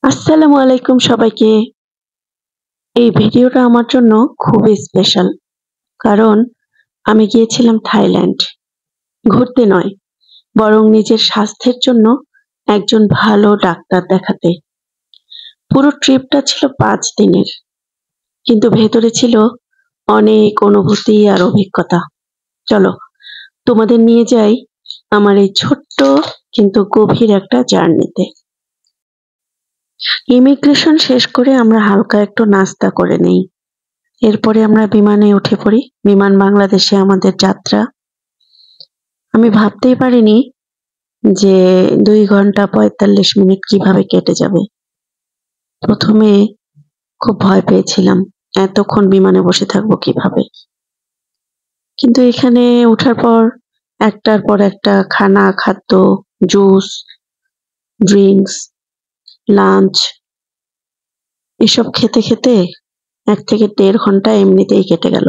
আসসালামু আলাইকুম সবাইকে। এই ভিডিওটা আমার জন্য খুবই স্পেশাল। কারণ আমি গিয়েছিলাম থাইল্যান্ড। ঘুরতে নয়, বরং নিজের স্বাস্থ্যের জন্য একজন ভালো ডাক্তার দেখাতে। পুরো ট্রিপটা ছিল ৫ দিনের। কিন্তু ভেতরে ছিল অনেক অনুভূতি আর অভিজ্ঞতা। চলো তোমাদের নিয়ে যাই আমার এই ছোট্ট কিন্তু গভীর একটা জার্নিতে। ইমিগ্রেশন শেষ করে আমরা হালকা একটু নাস্তা করে নেই। এরপরে আমরা বিমানে উঠে পড়ি। বিমান বাংলাদেশে আমাদের যাত্রা। আমি ভাবতেই পারিনি যে ২ ঘন্টা ৪৫ মিনিট কিভাবে কেটে যাবে। প্রথমে খুব ভয় পেয়েছিলাম। এতক্ষণ বিমানে বসে থাকবো কিভাবে? কিন্তু এখানে ওঠার পর একটার পর একটা খানা, খাদ্য, জুস, ড্রিংকস, লাঞ্চ এসব খেতে, খেতে ১ থেকে ১.৫ ঘন্টা এমনিতেই কেটে গেল।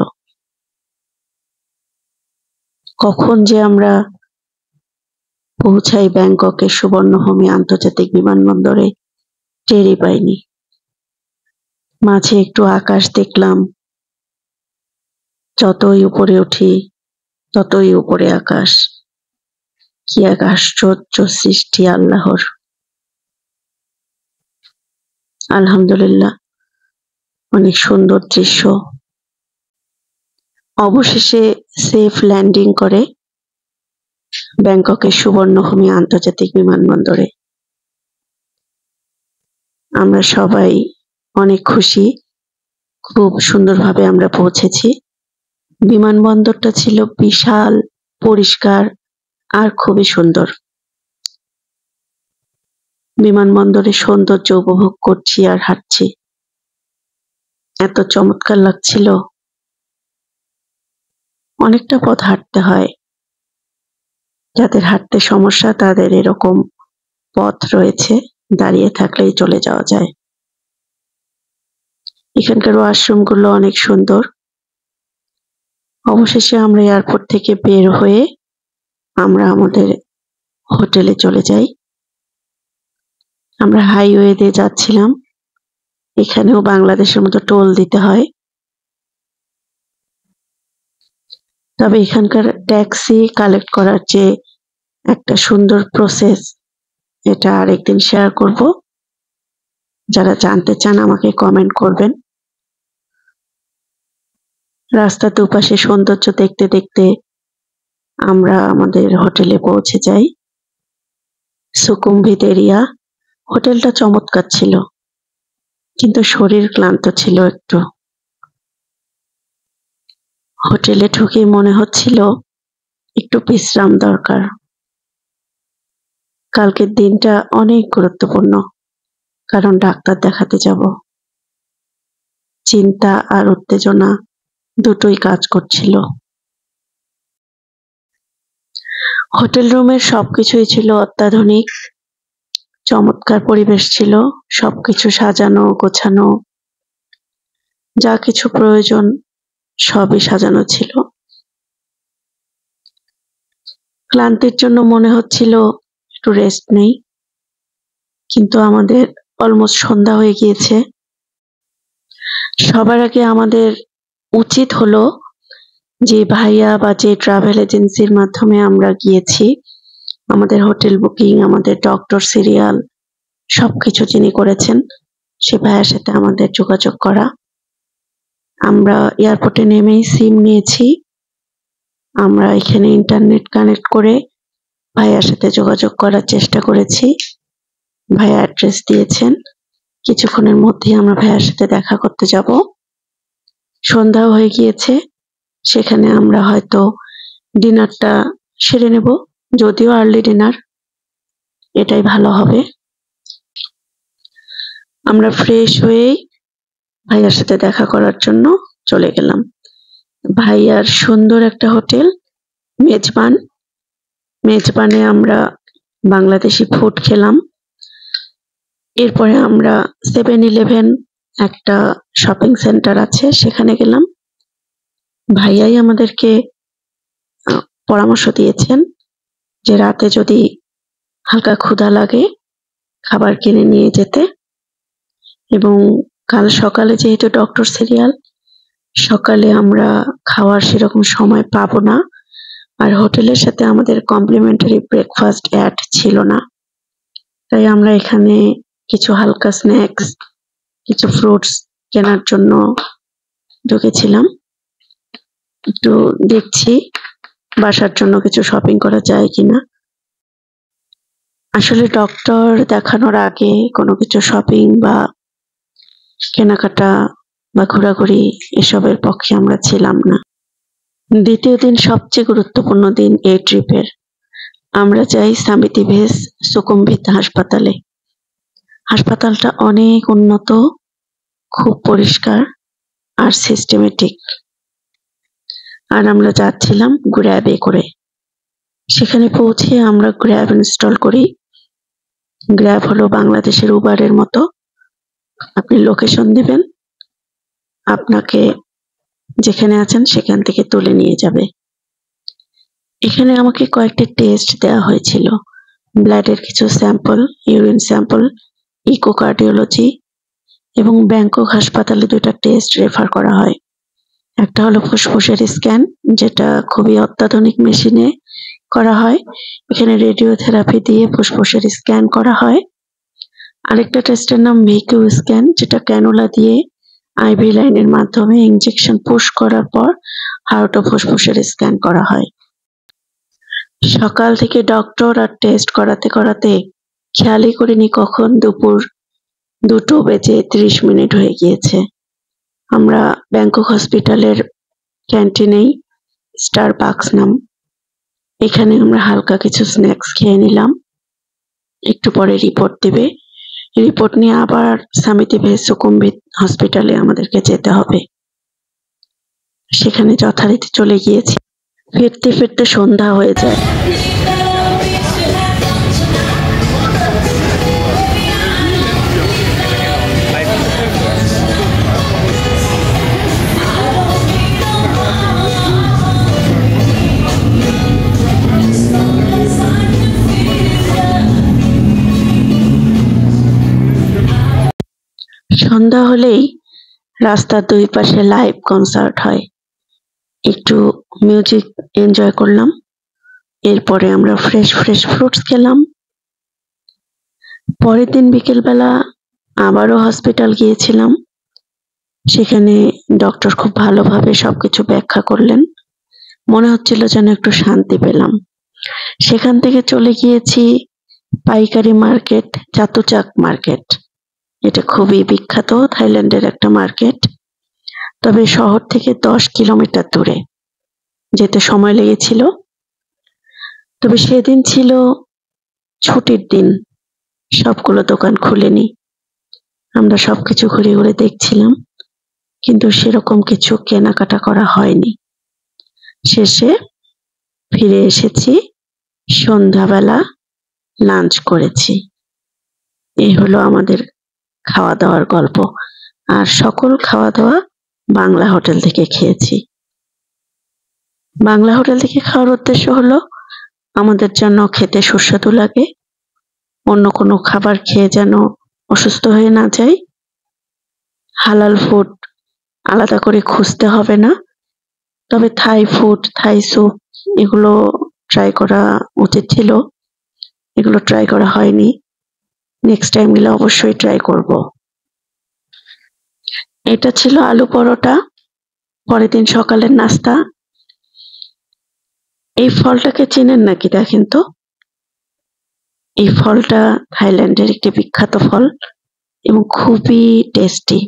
কখন যে আমরা পৌঁছাই ব্যাংককের সুবর্ণভূমি আন্তর্জাতিক বিমানবন্দরে টেরই পাইনি। মাঝে একটু আকাশ দেখলাম। যতই উপরে উঠি ততই উপরে আকাশ। কি এক আশ্চর্য সৃষ্টি আল্লাহর। আলহামদুলিল্লাহ, অনেক সুন্দর দৃশ্য। অবশেষে সেফ ল্যান্ডিং করে ব্যাংককের সুবর্ণভূমি আন্তর্জাতিক বিমানবন্দরে। আমরা সবাই অনেক খুশি। খুব সুন্দরভাবে আমরা পৌঁছেছি। বিমানবন্দরটা ছিল বিশাল, পরিষ্কার আর খুবই সুন্দর। বিমানবন্দরের সৌন্দর্য উপভোগ করছি আর হাঁটছি। এত চমৎকার লাগছিল। অনেকটা পথ হাঁটতে হয়। যাদের হাঁটতে সমস্যা তাদের এরকম পথ রয়েছে, দাঁড়িয়ে থাকলেই চলে যাওয়া যায়। এখানকার ওয়াশরুমগুলো অনেক সুন্দর। অবশেষে আমরা এয়ারপোর্ট থেকে বের হয়ে আমরা আমাদের হোটেলে চলে যাই। আমরা হাইওয়ে দিয়ে যাচ্ছিলাম। এখানেও বাংলাদেশের মতো টোল দিতে হয়। তবে এখানকার ট্যাক্সি কালেক্ট করার যে একটা সুন্দর প্রসেস, এটা আরেকদিন শেয়ার করব। যারা জানতে চান আমাকে কমেন্ট করবেন। রাস্তার দুপাশে সৌন্দর্য দেখতে দেখতে আমরা আমাদের হোটেলে পৌঁছে যাই। সুকুম্ভিত এরিয়া। হোটেলটা চমৎকার ছিল, কিন্তু শরীর ক্লান্ত ছিল একটু। হোটেলে ঢুকে মনে হচ্ছিল একটু বিশ্রাম দরকার। কালকের দিনটা অনেক গুরুত্বপূর্ণ, কারণ ডাক্তার দেখাতে যাব। চিন্তা আর উত্তেজনা দুটোই কাজ করছিল। হোটেল রুমের সবকিছুই ছিল অত্যাধুনিক। চমৎকার পরিবেশ ছিল। সবকিছু সাজানো গোছানো। যা কিছু প্রয়োজন সবই সাজানো ছিল। ক্লান্তির জন্য মনে হচ্ছিল একটু রেস্ট নেই, কিন্তু আমাদের অলমোস্ট সন্ধ্যা হয়ে গিয়েছে। সবার আগে আমাদের উচিত হলো যে ভাইয়া বা যে ট্রাভেল এজেন্সির মাধ্যমে আমরা গিয়েছি, আমাদের হোটেল বুকিং, আমাদের ডক্টর সিরিয়াল সবকিছু যিনি করেছেন সে ভাইয়ার সাথে আমাদের যোগাযোগ করা। আমরা এয়ারপোর্টে নেমেই সিম নিয়েছি। আমরা এখানে ইন্টারনেট কানেক্ট করে ভাইয়ার সাথে যোগাযোগ করার চেষ্টা করেছি। ভাইয়া অ্যাড্রেস দিয়েছেন। কিছুক্ষণের মধ্যেই আমরা ভাইয়ার সাথে দেখা করতে যাব। সন্ধ্যাও হয়ে গিয়েছে। সেখানে আমরা হয়তো ডিনারটা সেরে নেব, যদিও আর্লি ডিনার, এটাই ভালো হবে। আমরা ফ্রেশ হয়েই ভাইয়ার সাথে দেখা করার জন্য চলে গেলাম। ভাইয়ার সুন্দর একটা হোটেল মেজবান। মেজবানে আমরা বাংলাদেশি ফুড খেলাম। এরপরে আমরা 7-Eleven একটা শপিং সেন্টার আছে সেখানে গেলাম। ভাইয়াই আমাদেরকে পরামর্শ দিয়েছেন যে রাতে যদি হালকা ক্ষুধা লাগে খাবার কিনে নিয়ে যেতে। এবং কাল সকালে যেহেতু ডক্টর সিরিয়াল, সকালে আমরা খাওয়ার সেরকম সময় পাবো না। আর হোটেলের সাথে আমাদের কমপ্লিমেন্টারি ব্রেকফাস্ট অ্যাড ছিল না, তাই আমরা এখানে কিছু হালকা স্ন্যাক্স, কিছু ফ্রুটস কেনার জন্য ঢুকেছিলাম। একটু দেখছি বাসার জন্য কিছু শপিং করা যায় কিনা। আসলে ডক্টর দেখানোর আগে কোনো কিছু শপিং বা কেনাকাটা বা ঘোরাঘুরি এসবের পক্ষে আমরা ছিলাম না। দ্বিতীয় দিন সবচেয়ে গুরুত্বপূর্ণ দিন এই ট্রিপের। আমরা যাই সামিতি ভেস সুকুম্ভিত হাসপাতালে। হাসপাতালটা অনেক উন্নত, খুব পরিষ্কার আর সিস্টেমেটিক। আর আমরা যাচ্ছিলাম গ্র্যাবে করে। সেখানে পৌঁছে আমরা গ্র্যাব ইনস্টল করি। গ্র্যাব হলো বাংলাদেশের উবারের মতো। আপনি লোকেশন দিবেন, আপনাকে যেখানে আছেন সেখান থেকে তুলে নিয়ে যাবে। এখানে আমাকে কয়েকটি টেস্ট দেওয়া হয়েছিল। ব্লাডের কিছু স্যাম্পল, ইউরিন স্যাম্পল, ইকোকার্ডিওলজি এবং ব্যাংকক হাসপাতালে 2টা টেস্ট রেফার করা হয়। একটা হলো ফুসফুসের স্ক্যান, যেটা খুবই অত্যাধুনিক মেশিনে করা হয়। এখানে রেডিওথেরাপি দিয়ে ফুসফুসের স্ক্যান করা হয়। আরেকটা টেস্টের নাম ভিকিউ স্ক্যান, যেটা ক্যানুলা দিয়ে আইভি লাইনের মাধ্যমে ইনজেকশন পুশ করার পর হার্ট ও ফুসফুসের স্ক্যান করা হয়। সকাল থেকে ডক্টর আর টেস্ট করাতে করাতে খেয়ালই করিনি কখন দুপুর 2:30 হয়ে গিয়েছে। আমরা ব্যাংকক হসপিটালের ক্যান্টিনেই, স্টার বাকস নাম, এখানে আমরা হালকা কিছু স্ন্যাক্স খেয়ে নিলাম। একটু পরে রিপোর্ট দিবে। রিপোর্ট নিয়ে আবার সামিতি ভেস সুকুম্ভিত হসপিটালে আমাদেরকে যেতে হবে। সেখানে যথারীতি চলে গিয়েছি। ফিরতে ফিরতে সন্ধ্যা হয়ে যায়। সন্ধ্যা হলেই রাস্তার 2 পাশে লাইভ কনসার্ট হয়। একটু মিউজিক এনজয় করলাম। এরপরে আমরা ফ্রেশ ফ্রুটস খেলাম। পরের দিন বিকেলবেলা আবারও হসপিটাল গিয়েছিলাম। সেখানে ডক্টর খুব ভালোভাবে সবকিছু ব্যাখ্যা করলেন। মনে হচ্ছিল যেন একটু শান্তি পেলাম। সেখান থেকে চলে গিয়েছি পাইকারি মার্কেট, চাতুচাক মার্কেট। এটা খুবই বিখ্যাত, থাইল্যান্ডের একটা মার্কেট। তবে শহর থেকে 10 কিলোমিটার দূরে, যেতে সময় লেগেছিল। তবে সেদিন ছিল ছুটির দিন, সবগুলো দোকান খুলেনি। আমরা সবকিছু ঘুরে ঘুরে দেখছিলাম, কিন্তু সেরকম কিছু কেনাকাটা করা হয়নি। শেষে ফিরে এসেছি, সন্ধ্যাবেলা লাঞ্চ করেছি। এই হলো আমাদের খাওয়া দাওয়ার গল্প। আর সকল খাওয়া দাওয়া বাংলা হোটেল থেকে খেয়েছি। বাংলা হোটেল থেকে খাওয়ার উদ্দেশ্য হলো আমাদের যেন খেতে সুস্বাদু লাগে, অন্য কোনো খাবার খেয়ে যেন অসুস্থ হয়ে না যাই। হালাল ফুড আলাদা করে খুঁজতে হবে না। তবে থাই ফুড, থাই স্যুপ এগুলো ট্রাই করা উচিত ছিল। এগুলো ট্রাই করা হয়নি। নেক্সট টাইম গেলে অবশ্যই ট্রাই করব। এটা ছিল আলু পরোটা, পরের দিন সকালের নাস্তা। এই ফলটাকে চেনেন নাকি দেখেন তো। এই ফলটা থাইল্যান্ডের একটি বিখ্যাত ফল এবং খুবই টেস্টি।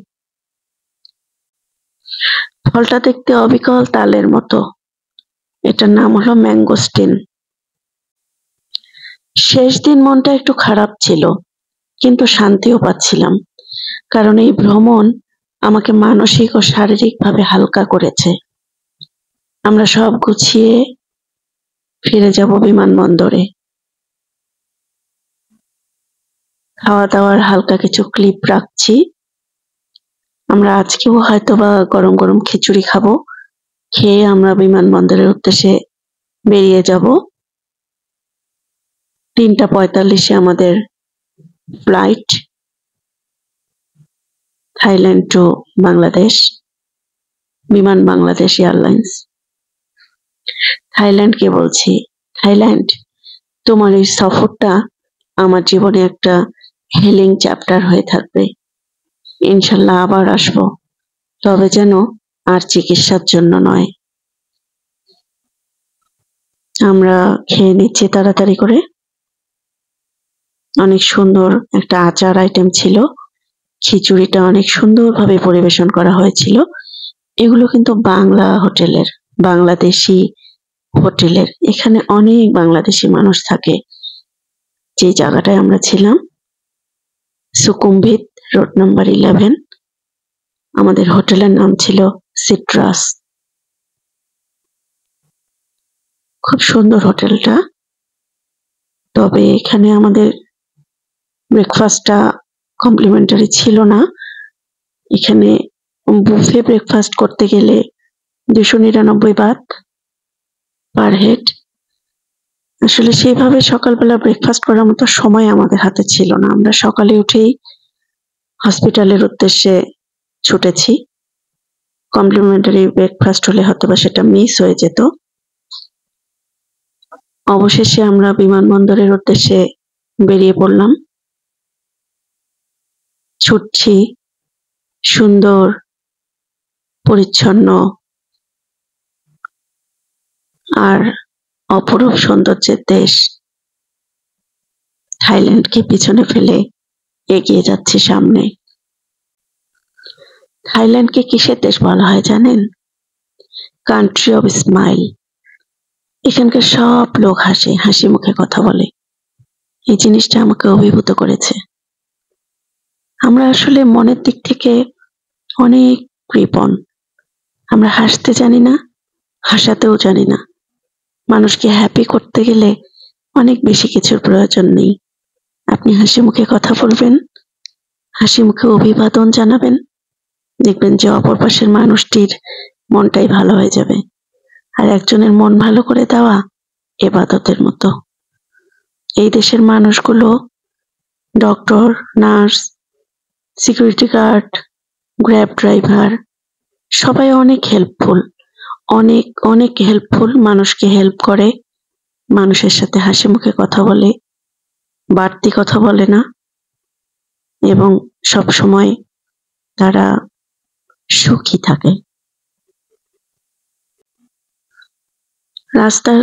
ফলটা দেখতে অবিকল তালের মতো। এটার নাম হলো ম্যাঙ্গোস্টিন। শেষ দিন মনটা একটু খারাপ ছিল, কিন্তু শান্তিও পাচ্ছিলাম, কারণ এই ভ্রমণ আমাকে মানসিক ও শারীরিকভাবে হালকা করেছে। আমরা সব গুছিয়ে ফিরে যাব বিমানবন্দরে। খাওয়া দাওয়ার হালকা কিছু ক্লিপ রাখছি। আমরা আজকেও হয়তোবা গরম গরম খিচুড়ি খাবো। খেয়ে আমরা বিমানবন্দরের উদ্দেশ্যে বেরিয়ে যাব। 3:45 আমাদের ফ্লাইট। থাইল্যান্ড টু বাংলাদেশ, বিমান বাংলাদেশ এয়ারলাইন্স। থাইল্যান্ডকে বলছি, থাইল্যান্ড, তোমার এই সফরটা আমার জীবনে একটা হিলিং চ্যাপ্টার হয়ে থাকবে। ইনশাল্লাহ আবার আসবো, তবে যেন আর চিকিৎসার জন্য নয়। আমরা খেয়ে নিচ্ছি তাড়াতাড়ি করে। অনেক সুন্দর একটা আচার আইটেম ছিল, খিচুড়িটা অনেক সুন্দরভাবে পরিবেশন করা হয়েছিল। এগুলো কিন্তু বাংলা হোটেলের, বাংলাদেশি হোটেলের। এখানে অনেক বাংলাদেশি মানুষ থাকে। যে জায়গাটায় আমরা ছিলাম, সুকুম্ভিত রোড নাম্বার 11, আমাদের হোটেলের নাম ছিল সিট্রাস। খুব সুন্দর হোটেলটা, তবে এখানে আমাদের ব্রেকফাস্টটা কমপ্লিমেন্টারি ছিল না। এখানে বুফে ব্রেকফাস্ট করতে গেলে 299 বাত পার হেড। আসলে সেইভাবে সকালবেলা ব্রেকফাস্ট করার মতো সময় আমাদের হাতে ছিল না। আমরা সকালে উঠেই হসপিটালের উদ্দেশ্যে ছুটেছি। কমপ্লিমেন্টারি ব্রেকফাস্ট হলে হয়তোবা সেটা মিস হয়ে যেত। অবশেষে আমরা বিমানবন্দরের উদ্দেশ্যে বেরিয়ে পড়লাম। ছুটছি সুন্দর পরিচ্ছন্ন আর অপরূপ সৌন্দর্যের দেশ থাইল্যান্ডকে পিছনে ফেলে এগিয়ে যাচ্ছি সামনে। থাইল্যান্ডকে কিসের দেশ বলা হয় জানেন? Country of smile. এখানকার সব লোক হাসে, হাসি মুখে কথা বলে। এই জিনিসটা আমাকে অভিভূত করেছে। আমরা আসলে মনের দিক থেকে অনেক কৃপণ। আমরা হাসতে জানি না, হাসাতেও জানি না। মানুষকে হ্যাপি করতে গেলে অনেক বেশি কিছুর প্রয়োজন নেই। আপনি হাসি মুখে কথা বলবেন, হাসি মুখে অভিবাদন জানাবেন, দেখবেন যে অপর পাশের মানুষটির মনটাই ভালো হয়ে যাবে। আর একজনের মন ভালো করে দেওয়া ইবাদতের মতো। এই দেশের মানুষগুলো, doctor, nurse, security guard, Grab driver, সবাই অনেক হেল্পফুল, অনেক অনেক হেল্পফুল। মানুষকে হেল্প করে, মানুষের সাথে হাসি মুখে কথা বলে, বাড়তি কথা বলে না, এবং সব সময় তারা সুখী থাকে। রাস্তার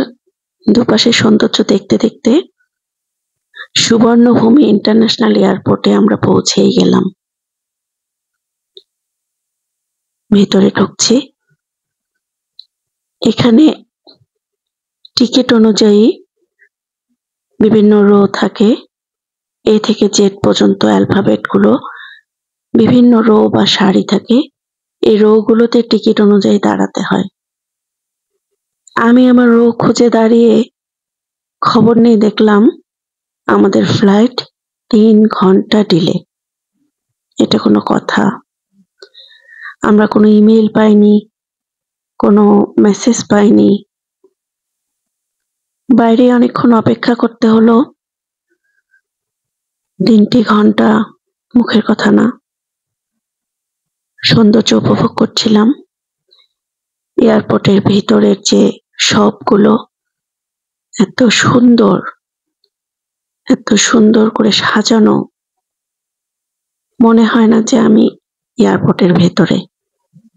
দুপাশে সৌন্দর্য দেখতে দেখতে সুবর্ণভূমি ইন্টারন্যাশনাল এয়ারপোর্টে আমরা পৌঁছেই গেলাম। ভেতরে ঢুকছি। এখানে টিকিট অনুযায়ী বিভিন্ন রো থাকে। এ থেকে জেড পর্যন্ত অ্যালফাবেট গুলো বিভিন্ন রো বা সারি থাকে। এই রো গুলোতে টিকিট অনুযায়ী দাঁড়াতে হয়। আমি আমার রো খুঁজে দাঁড়িয়ে খবর নিয়ে দেখলাম আমাদের ফ্লাইট 3 ঘন্টা ডিলে। এটা কোনো কথা? আমরা কোনো ইমেল পাইনি, কোনো মেসেজ পাইনি। বাইরে অনেকক্ষণ অপেক্ষা করতে হলো। 3টি ঘন্টা মুখের কথা না। সৌন্দর্য উপভোগ করছিলাম। এয়ারপোর্টের ভিতরের যে শপগুলো এত সুন্দর, এত সুন্দর করে সাজানো, মনে হয় না যে আমি এয়ারপোর্টের ভেতরে।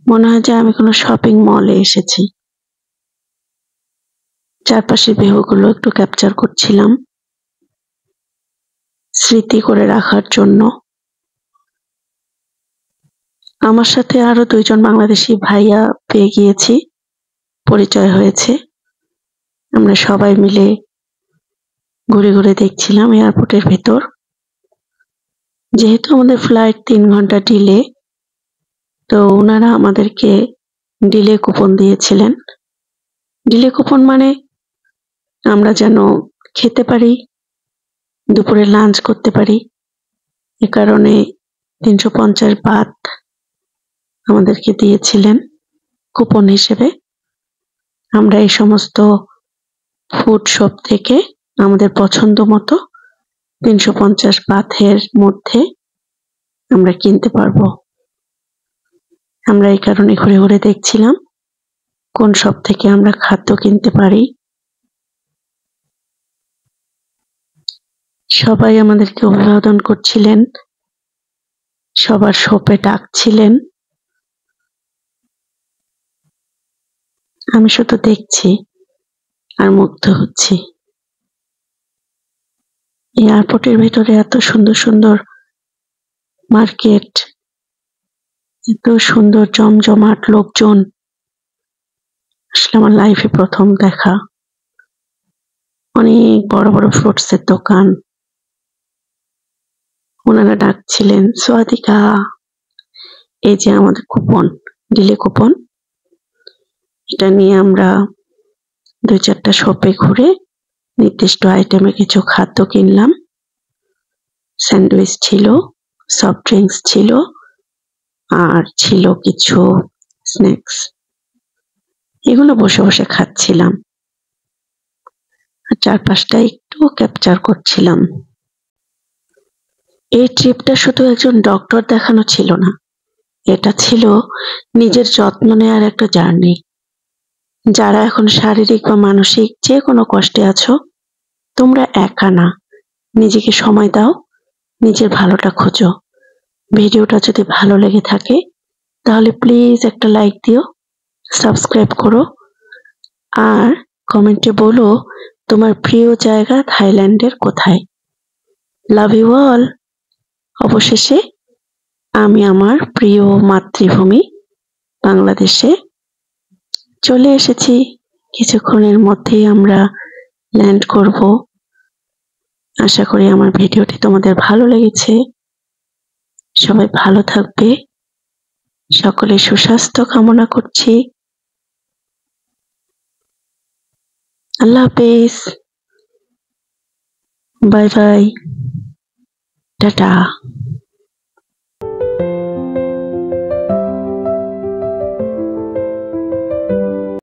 মনে হয় যে আমি কোনো শপিং মলে এসেছি। চারপাশের ভিউগুলো একটু ক্যাপচার করছিলাম স্মৃতি করে রাখার জন্য। আমার সাথে আরো 2 জন বাংলাদেশি ভাইয়া পেয়ে গিয়েছি, পরিচয় হয়েছে। আমরা সবাই মিলে ঘুরে ঘুরে দেখছিলাম এয়ারপোর্টের ভেতর। যেহেতু আমাদের ফ্লাইট 3 ঘন্টা ডিলে, তো ওনারা আমাদেরকে ডিলে কুপন দিয়েছিলেন। ডিলে কুপন মানে আমরা যেন খেতে পারি, দুপুরে লাঞ্চ করতে পারি। এ কারণে 350 বাত আমাদেরকে দিয়েছিলেন কুপন হিসেবে। আমরা এই সমস্ত ফুড শপ থেকে আমাদের পছন্দ মতো 350 বাথের মধ্যে আমরা কিনতে পারবো। আমরা এই কারণে ঘুরে ঘুরে দেখছিলাম কোন শপ থেকে আমরা খাদ্য কিনতে পারি। সবাই আমাদেরকে অভিবাদন করছিলেন, সবার শপে ডাকছিলেন। আমি শুধু দেখছি আর মুগ্ধ হচ্ছি। এয়ারপোর্টের ভেতরে এত সুন্দর সুন্দর মার্কেট, এত সুন্দর জমজমাট লোকজন, আসলে আমার লাইফে প্রথম দেখা। অনেক বড় বড় ফ্রুটসের দোকান, ওনারা ডাকছিলেন সোয়াদিকা। এই যে আমাদের কুপন, ডিলে কুপন, এটা নিয়ে আমরা 2-4টা শপে ঘুরে নির্দিষ্ট আইটেমে কিছু খাদ্য কিনলাম। স্যান্ডউইচ ছিল, সফট ড্রিঙ্কস ছিল, আর ছিল কিছু স্ন্যাক্স। এগুলো বসে বসে খাচ্ছিলাম আর চারপাশটা একটু ক্যাপচার করছিলাম। এই ট্রিপটা শুধু একজন ডক্টর দেখানো ছিল না, এটা ছিল নিজের যত্ন নেওয়ার একটা জার্নি। যারা এখন শারীরিক বা মানসিক যে কোনো কষ্টে আছো, তোমরা একা না। নিজেকে সময় দাও, নিজের ভালোটা খোঁজো। ভিডিওটা যদি ভালো লেগে থাকে তাহলে প্লিজ একটা লাইক দিও, সাবস্ক্রাইব করো, আর কমেন্টে বলো তোমার প্রিয় জায়গা থাইল্যান্ডের কোথায়। Love you all. অবশেষে আমি আমার প্রিয় মাতৃভূমি বাংলাদেশে চলে এসেছি। কিছুক্ষণের মধ্যেই আমরা ল্যান্ড করব। আশা করি আমার ভিডিওটি তোমাদের ভালো লেগেছে। সবাই ভালো থাকবে, সকলে সুস্বাস্থ্য কামনা করছি। আল্লাহ হাফেজ, বাই বাই, টাটা।